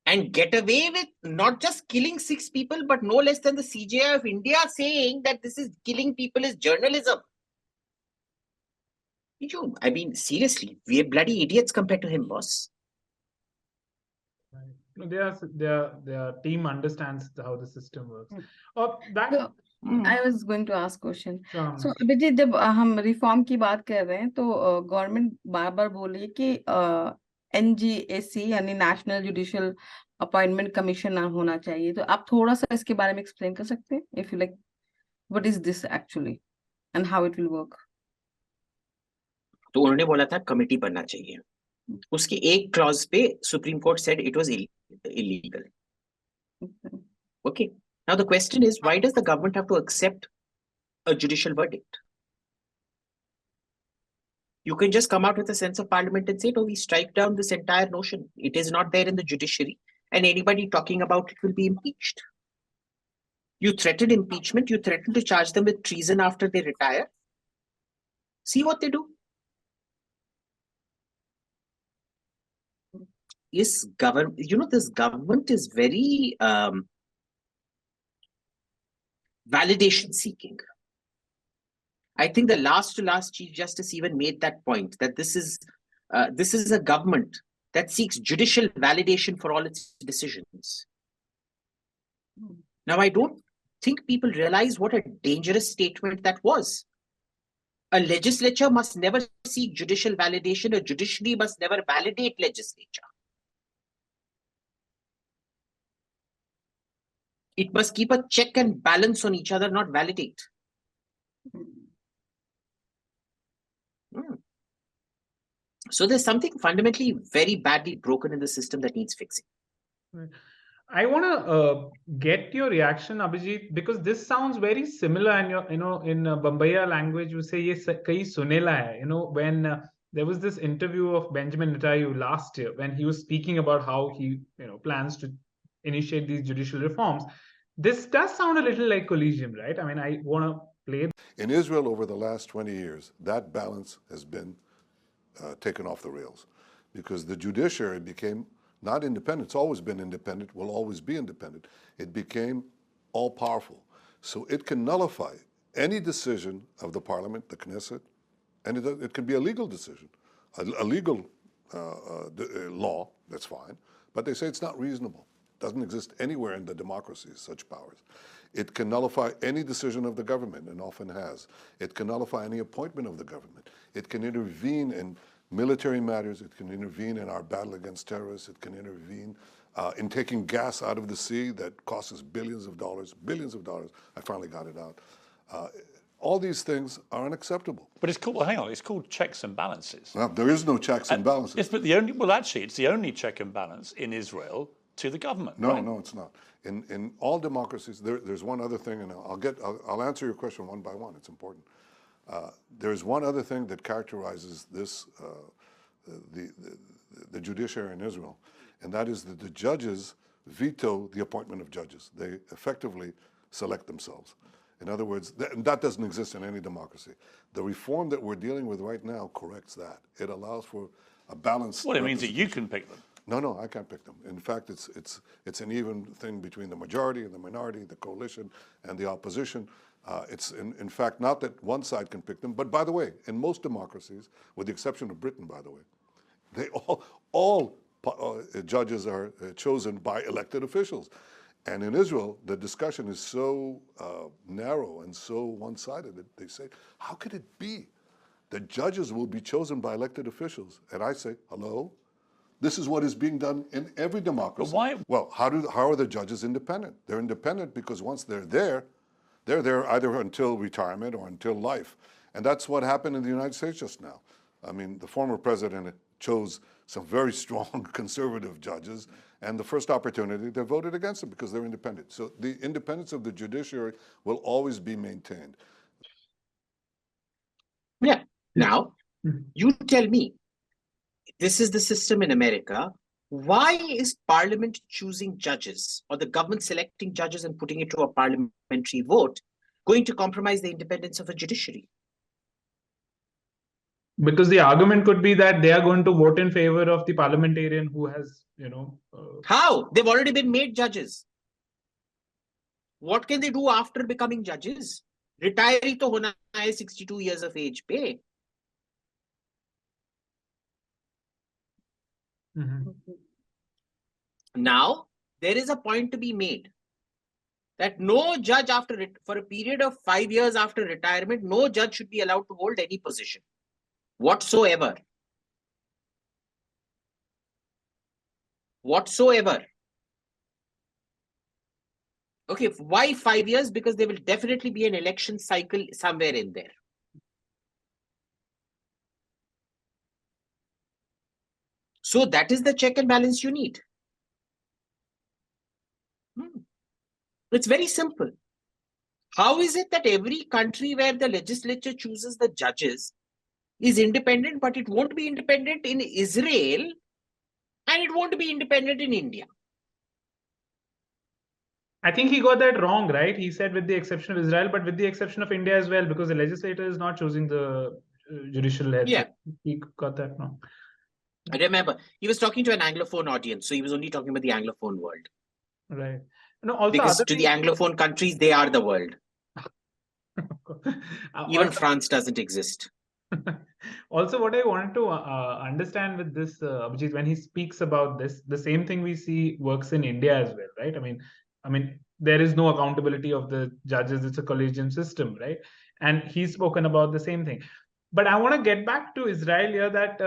and get away with not just killing 6 people, but no less than the CJI of India saying that this is killing people is journalism. I mean, seriously, we are bloody idiots compared to him, boss. Their team understands how the system works. I was going to ask question. Sure. So Abhijit, जब हम reform की बात कर रहे हैं, तो government बार बार बोल रही है कि NGAC यानी नेशनल जुडिशियल अपॉइंटमेंट कमीशन होना चाहिए. तो आप थोड़ा सा इसके बारे में एक्सप्लेन कर सकते हैं, if you like, what is this actually and how it will work? तो उन्होंने बोला था कमेटी बनना चाहिए. उसकी एक क्लॉज पे supreme court said it was illegal. Okay. Now the question is, why does the government have to accept a judicial verdict? You can just come out with a sense of parliament and say, no, we strike down this entire notion. It is not there in the judiciary, and anybody talking about it will be impeached. You threaten impeachment, you threaten to charge them with treason after they retire. See what they do. This government is very validation seeking. I think the last Chief Justice even made that point, that this is a government that seeks judicial validation for all its decisions. Now, I don't think people realize what a dangerous statement that was. A legislature must never seek judicial validation. A judiciary must never validate legislature. It must keep a check and balance on each other, not validate. So there's something fundamentally very badly broken in the system that needs fixing. I want to get your reaction, Abhijit, because this sounds very similar. And in Bombaya language, you say "ye kai sunela hai." When there was this interview of Benjamin Netanyahu last year, when he was speaking about how he plans to initiate these judicial reforms. This does sound a little like collegium, right? I mean, I want to play. In Israel, over the last 20 years, that balance has been taken off the rails, because the judiciary became not independent. It's always been independent, will always be independent. It became all-powerful. So it can nullify any decision of the parliament, the Knesset, and it can be a legal decision, a legal law, that's fine, but they say it's not reasonable. It doesn't exist anywhere in the democracies, such powers. It can nullify any decision of the government, and often has. It can nullify any appointment of the government. It can intervene in military matters. It can intervene in our battle against terrorists. It can intervene in taking gas out of the sea that costs us billions of dollars. I finally got it out. All these things are unacceptable. But it's called, well, hang on, it's called checks and balances. Well, there is no checks and balances. Yes, but actually, it's the only check and balance in Israel to the government. No, right? no, it's not. In all democracies, there's one other thing, and I'll answer your question one by one. It's important. There's one other thing that characterizes this, the judiciary in Israel, and that is that the judges veto the appointment of judges. They effectively select themselves. In other words, that doesn't exist in any democracy. The reform that we're dealing with right now corrects that. It allows for a balanced. Well, it means that you can pick them. No, I can't pick them. In fact, it's an even thing between the majority and the minority, the coalition and the opposition. It's in fact not that one side can pick them, but by the way, in most democracies, with the exception of Britain, by the way, they all judges are chosen by elected officials. And in Israel, the discussion is so narrow and so one-sided that they say, how could it be that judges will be chosen by elected officials? And I say, hello? This is what is being done in every democracy. But why? Well, how are the judges independent? They're independent because once they're there either until retirement or until life. And that's what happened in the United States just now. I mean, the former president chose some very strong conservative judges, and the first opportunity, they voted against them because they're independent. So the independence of the judiciary will always be maintained. Yeah. Now, you tell me, this is the system in America. Why is Parliament choosing judges, or the government selecting judges and putting it to a parliamentary vote, going to compromise the independence of a judiciary? Because the argument could be that they are going to vote in favor of the parliamentarian who has, How? They've already been made judges. What can they do after becoming judges? Retiree to hona hai 62 years of age pe. Now, there is a point to be made that no judge for a period of 5 years after retirement, no judge should be allowed to hold any position whatsoever. Okay, why 5 years? Because there will definitely be an election cycle somewhere in there. So that is the check and balance you need. It's very simple. How is it that every country where the legislature chooses the judges is independent, but it won't be independent in Israel and it won't be independent in India? I think he got that wrong, right? He said with the exception of Israel, but with the exception of India as well, because the legislator is not choosing the judicial head. Yeah. He got that wrong. I remember, he was talking to an Anglophone audience, so he was only talking about the Anglophone world. Right. No, also because to the Anglophone countries, they are the world. Even France doesn't exist. Also, what I wanted to understand with this, Abhijit, when he speaks about this, the same thing we see works in India as well, right? I mean, there is no accountability of the judges; it's a collegium system, right? And he's spoken about the same thing. But I want to get back to Israel here. That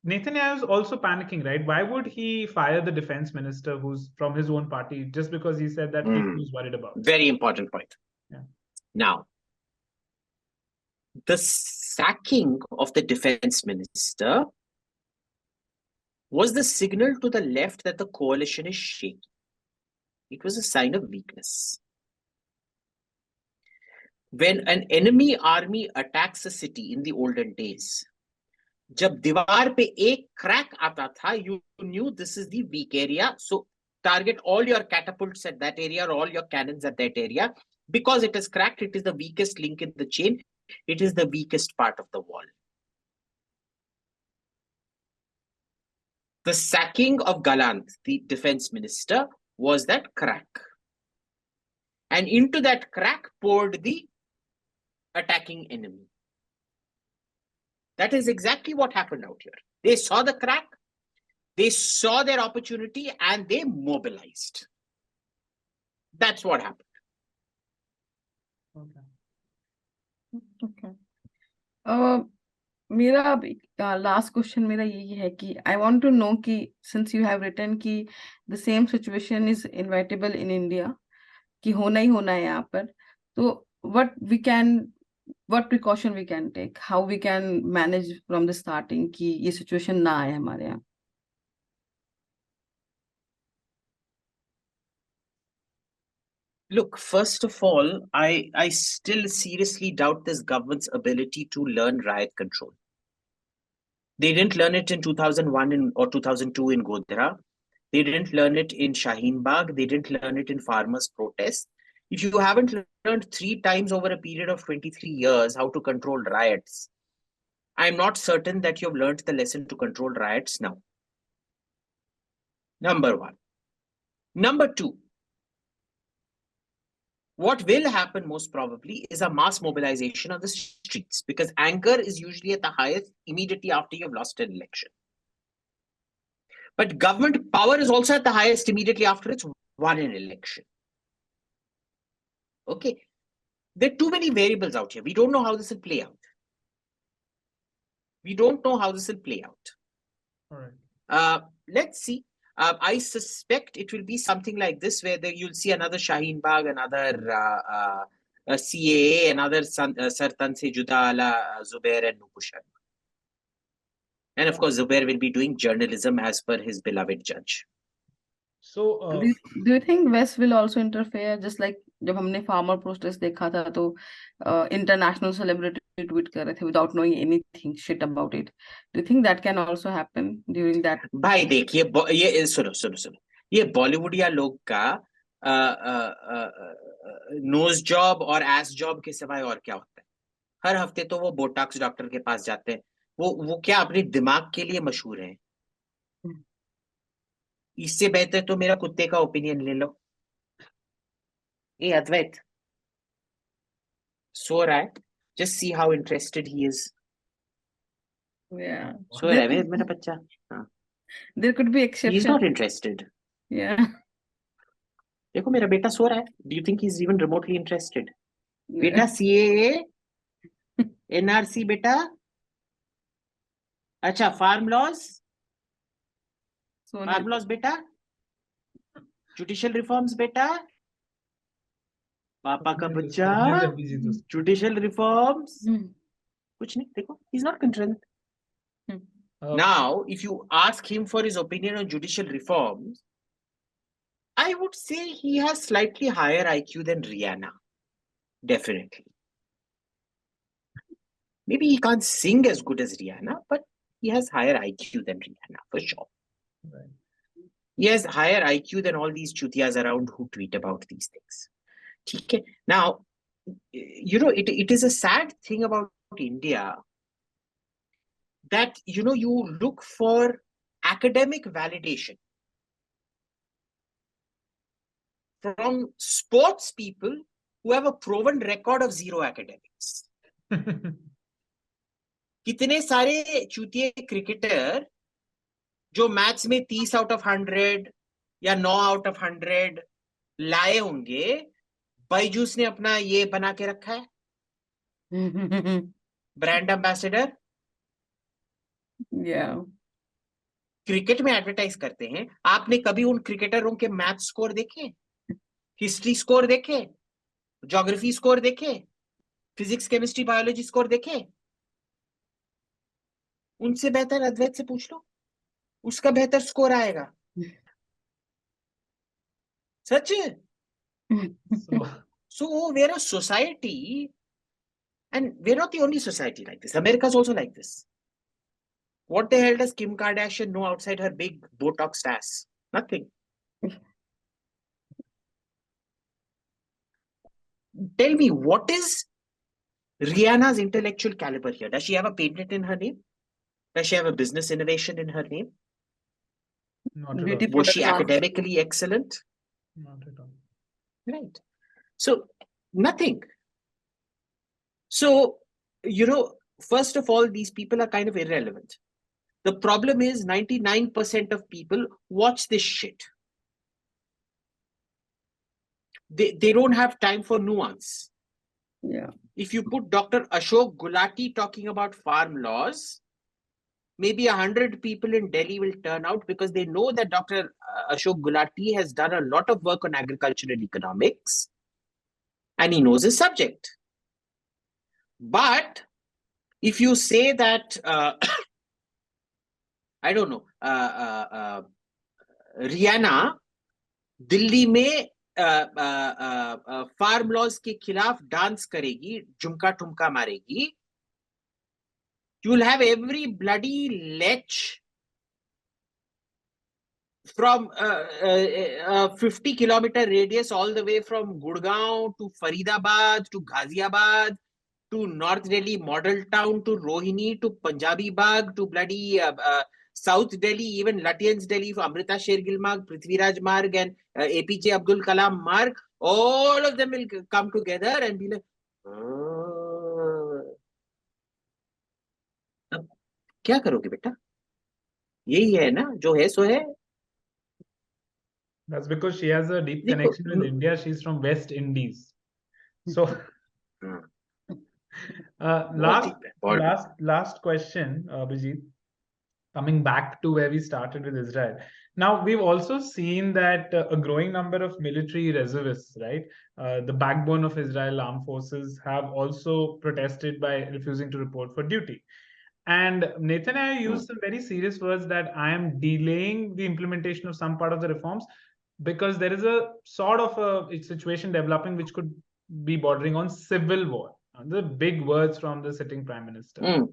Netanyahu is also panicking, right? Why would he fire the defense minister who's from his own party just because he said that he was worried about? Very important point. Yeah. Now, the sacking of the defense minister was the signal to the left that the coalition is shaky. It was a sign of weakness. When an enemy army attacks a city in the olden days, जब दीवार पे एक crack आता था, you knew this is the weak area. So target all your catapults at that area or all your cannons at that area. Because it is cracked, it is the weakest link in the chain. It is the weakest part of the wall. The sacking of Gallant, the defense minister, was that crack. And into that crack poured the attacking enemy. That is exactly what happened out here. They saw the crack, they saw their opportunity, and they mobilized. That's what happened. Okay. मेरा last question मेरा यही है कि I want to know कि since you have written कि the same situation is inevitable in India, कि होना ही होना है यहाँ पर, तो what precaution we can take, how we can manage from the starting कि ये situation ना आए हमारे यहाँ? Look, first of all, I still seriously doubt this government's ability to learn riot control. They didn't learn it in 2001 or 2002 in Godhra. They didn't learn it in Shaheen Bagh. They didn't learn it in farmers' protests. If you haven't learned 3 times over a period of 23 years how to control riots, I'm not certain that you've learned the lesson to control riots now. Number one. Number two, what will happen most probably is a mass mobilization on the streets, because anger is usually at the highest immediately after you've lost an election. But government power is also at the highest immediately after it's won an election. Okay, there are too many variables out here. We don't know how this will play out. All right. Let's see. I suspect it will be something like this, where you'll see another Shaheen Bagh, another CAA, another Sartan Se Juda ala Zubair and Nupushan. And of course, Zubair will be doing journalism as per his beloved judge. So, do you think West will also interfere, just like जब हमने farmer protest देखा था तो international celebrity tweet कर रहे थे without knowing anything shit about it? Do you think that can also happen during that? भाई देखिए, ये सुनो, ये बॉलीवुडिया लोग का नोज जॉब और एस जॉब के सिवाय और क्या होता है? हर हफ्ते तो वो बोटॉक्स डॉक्टर के पास जाते हैं. वो क्या अपने दिमाग के लिए मशहूर है? इससे बेहतर तो मेरा कुत्ते का ओपिनियन ले लो. ए अद्वैत सो रहा है, just see how interested he is. Yeah. सो रहा है मेरा बच्चा. There could be exceptions. He's not interested. Yeah. देखो मेरा बेटा सो रहा है. Do you think he's even remotely interested? बेटा CAA, NRC बेटा. अच्छा फार्म लॉज बेटा, जुडिशियल रिफॉर्म्स बेटा, पापा का बच्चा, जुडिशियल रिफॉर्म्स. कुछ नहीं, देखो, he's not concerned. Now, if you ask him for his opinion on judicial reforms, I would say he has slightly higher IQ than Rihanna. Definitely. Maybe he can't sing as good as Rihanna, but he has higher IQ than Rihanna, for sure. Right. He has higher IQ than all these chutias around who tweet about these things. Okay. Now, it is a sad thing about India that, you look for academic validation from sports people who have a proven record of zero academics. कितने सारे चूतिए cricketer जो maths में 30 out of 100 या 9 out of 100 लाए होंगे, बायजूस ने अपना ये बना के रखा है, ब्रांड एम्बेसडर। क्रिकेट में एडवर्टाइज करते हैं। आपने कभी उन क्रिकेटरों के मैथ स्कोर देखे, हिस्ट्री स्कोर देखे, ज्योग्राफी स्कोर देखे, फिजिक्स केमिस्ट्री बायोलॉजी स्कोर देखे? उनसे बेहतर अद्वैत से पूछ लो, उसका बेहतर स्कोर आएगा। सच है। So we're a society, and we're not the only society like this. America's also like this. What the hell does Kim Kardashian know outside her big Botox ass? Nothing. Tell me, what is Rihanna's intellectual caliber here? Does she have a patent in her name? Does she have a business innovation in her name? Not at all. Was she academically excellent? Not at all. Right. So, nothing. So, first of all, these people are kind of irrelevant. The problem is 99% of people watch this shit. They don't have time for nuance. Yeah. If you put Dr. Ashok Gulati talking about farm laws, maybe 100 people in Delhi will turn out because they know that Dr. Ashok Gulati has done a lot of work on agricultural economics and he knows his subject. But if you say that, I don't know, Rihanna, Delhi में farm laws के खिलाफ dance करेगी, झुमका ठुमका मारेगी, you will have every bloody lech from 50-kilometer radius all the way from Gurgaon to Faridabad to Ghaziabad to North Delhi Model Town to Rohini to Punjabi Bagh to bloody South Delhi, even Lutyens Delhi, Amrita Shergill Marg, Prithviraj Marg and APJ Abdul Kalam Marg, all of them will come together and be like, अब क्या करोगे बेटा? यही है ना, जो है सो है. That's because she has a deep connection with India. She's from West Indies. So, last question, Abhijit. Coming back to where we started with Israel. Now, we've also seen that a growing number of military reservists, right, the backbone of Israel armed forces, have also protested by refusing to report for duty. And Netanyahu used some very serious words that I am delaying the implementation of some part of the reforms because there is a sort of a situation developing which could be bordering on civil war. The big words from the sitting Prime Minister.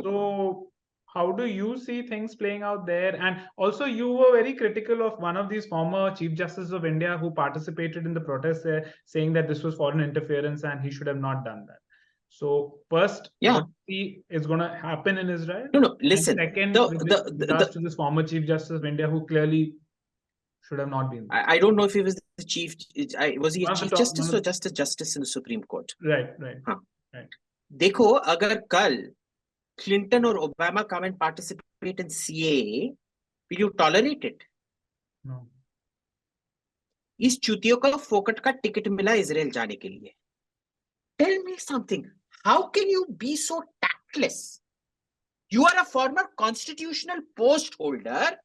So, how do you see things playing out there? And also, you were very critical of one of these former Chief Justices of India who participated in the protests there, saying that this was foreign interference and he should have not done that. So, first, what is going to happen in Israel? No, listen. And second, to this former Chief Justice of India who clearly should have not been there. I don't know if he was the Chief. Was he a Chief Justice or just a Justice in the Supreme Court? Right. देखो, अगर कल Clinton or Obama come and participate in CAA, will you tolerate it? No. इस चूतियों का फोकट का ticket मिला Israel जाने के लिए. Tell me something. How can you be so tactless? You are a former constitutional post holder.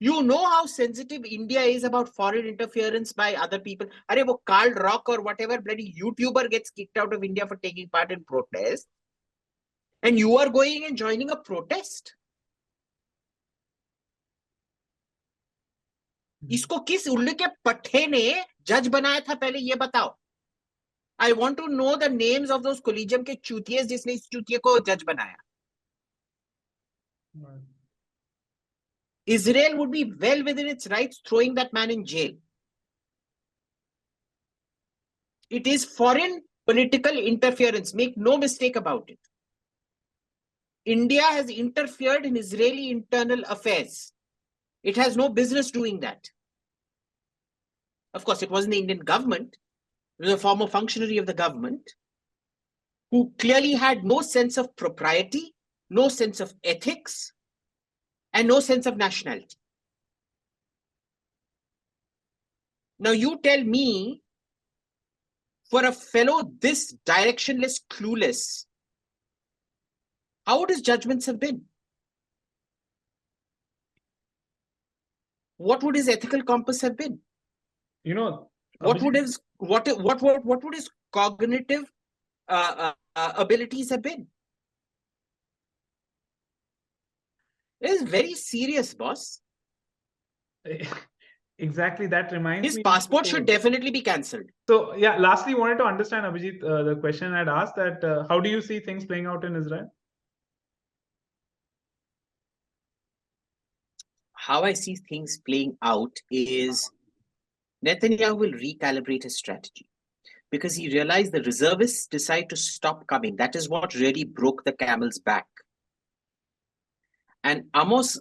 You know how sensitive India is about foreign interference by other people. Arey wo Karl Rock or whatever bloody YouTuber gets kicked out of India for taking part in protests. And you are going and joining a protest. इसको किस उल्लू के पट्टे ने जज बनाया था पहले ये बताओ. I want to know the names of those collegium के चूतिये जिसने इस चूतिये को जज बनाया. Israel would be well within its rights throwing that man in jail. It is foreign political interference. Make no mistake about it. India has interfered in Israeli internal affairs. It has no business doing that. Of course, it wasn't the Indian government. It was a former functionary of the government who clearly had no sense of propriety, no sense of ethics, and no sense of nationality. Now you tell me, for a fellow this directionless, clueless, how would his judgments have been? What would his ethical compass have been? You know, what would his cognitive abilities have been? It is very serious, boss. Exactly, that reminds me. His passport should definitely be cancelled. So, yeah, lastly, wanted to understand, Abhijit, the question I'd asked that how do you see things playing out in Israel? How I see things playing out is Netanyahu will recalibrate his strategy because he realized the reservists decide to stop coming. That is what really broke the camel's back. And Amos,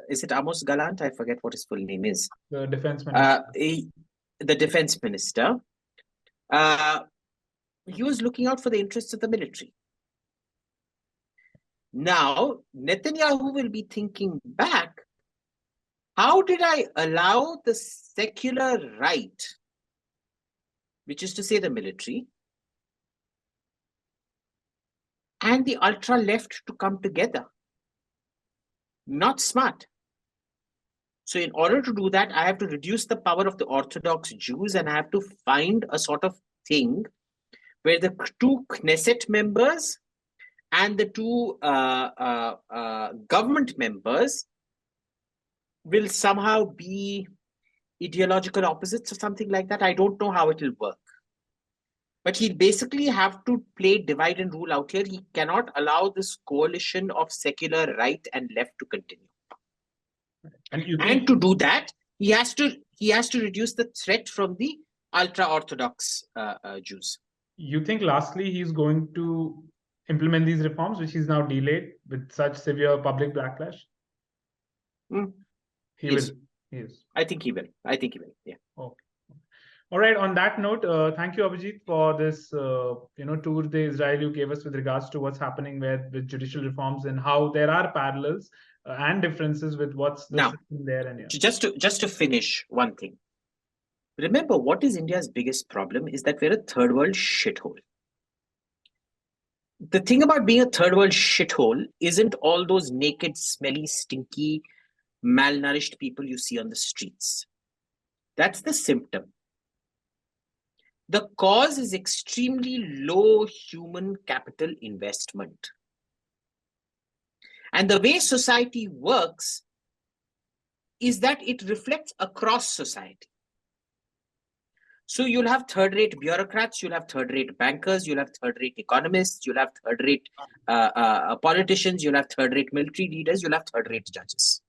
is it Amos Gallant? I forget what his full name is. The defense minister. The defense minister. He was looking out for the interests of the military. Now, Netanyahu will be thinking back, how did I allow the secular right, which is to say the military, and the ultra-left to come together? Not smart. So in order to do that, I have to reduce the power of the Orthodox Jews and I have to find a sort of thing where the two Knesset members and the two government members will somehow be ideological opposites or something like that. I don't know how it will work. But he basically have to play divide and rule out here. He cannot allow this coalition of secular right and left to continue. And to do that, he has to reduce the threat from the ultra-Orthodox Jews. You think lastly he's going to implement these reforms, which he's now delayed with such severe public backlash? He will. I think he will. Yeah. Okay. All right. On that note, thank you, Abhijit, for this tour the Israel you gave us with regards to what's happening with judicial reforms and how there are parallels and differences with what's the system there. And just to finish one thing. Remember, what is India's biggest problem is that we're a third world shithole. The thing about being a third world shithole isn't all those naked, smelly, stinky, malnourished people you see on the streets. That's the symptom. The cause is extremely low human capital investment. And the way society works is that it reflects across society. So you'll have third-rate bureaucrats, you'll have third-rate bankers, you'll have third-rate economists, you'll have third-rate politicians, you'll have third-rate military leaders, you'll have third-rate judges.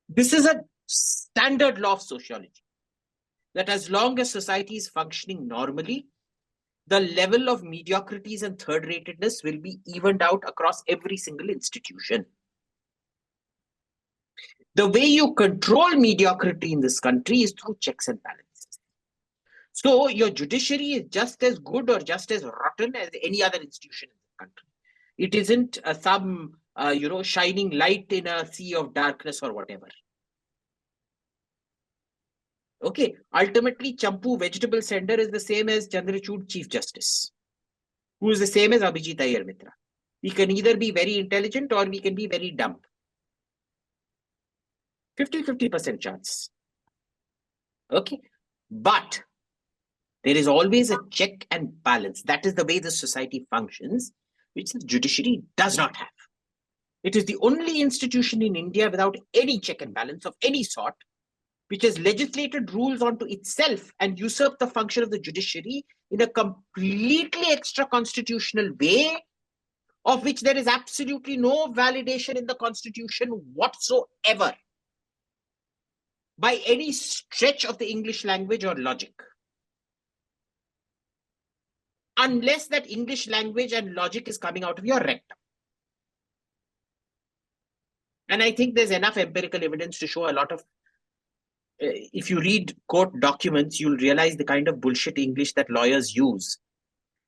This is a standard law of sociology, that as long as society is functioning normally, the level of mediocrities and third-ratedness will be evened out across every single institution. The way you control mediocrity in this country is through checks and balances. So your judiciary is just as good or just as rotten as any other institution in the country. It isn't some shining light in a sea of darkness or whatever. Okay, ultimately, Champu vegetable sender is the same as Chandrachud Chief Justice, who is the same as Abhijit Iyer Mitra. We can either be very intelligent or we can be very dumb. 50% chance. Okay, but there is always a check and balance. That is the way the society functions. which the judiciary does not have. It is the only institution in India without any check and balance of any sort, which has legislated rules onto itself and usurped the function of the judiciary in a completely extra-constitutional way, of which there is absolutely no validation in the constitution whatsoever by any stretch of the English language or logic. Unless that English language and logic is coming out of your rectum. And I think there's enough empirical evidence to show a lot of, if you read court documents, you'll realize the kind of bullshit English that lawyers use.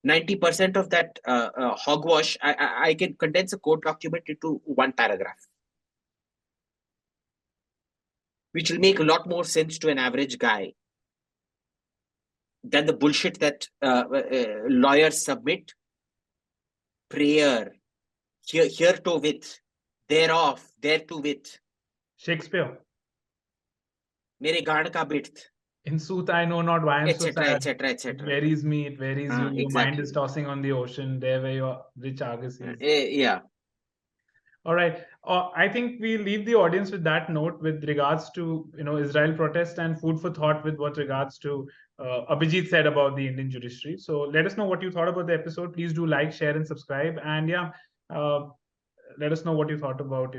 90% of that hogwash, I can condense a court document into one paragraph, which will make a lot more sense to an average guy than the bullshit that lawyers submit. Prayer, here to with, thereof, there to with. Shakespeare. Mere gaad ka bidth. In sooth, I know not why I'm so sad. Etc. It varies me, it varies you. Your mind is tossing on the ocean, there where your rich Argus is. Yeah. All right. I think we leave the audience with that note with regards to Israel protest and food for thought with what regards to Abhijit said about the Indian judiciary. So let us know what you thought about the episode. Please do like, share, and subscribe. And let us know what you thought about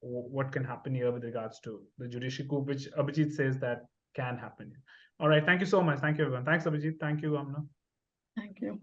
what can happen here with regards to the judiciary coup, which Abhijit says that can happen. All right. Thank you so much. Thank you, everyone. Thanks, Abhijit. Thank you, Amana. Thank you.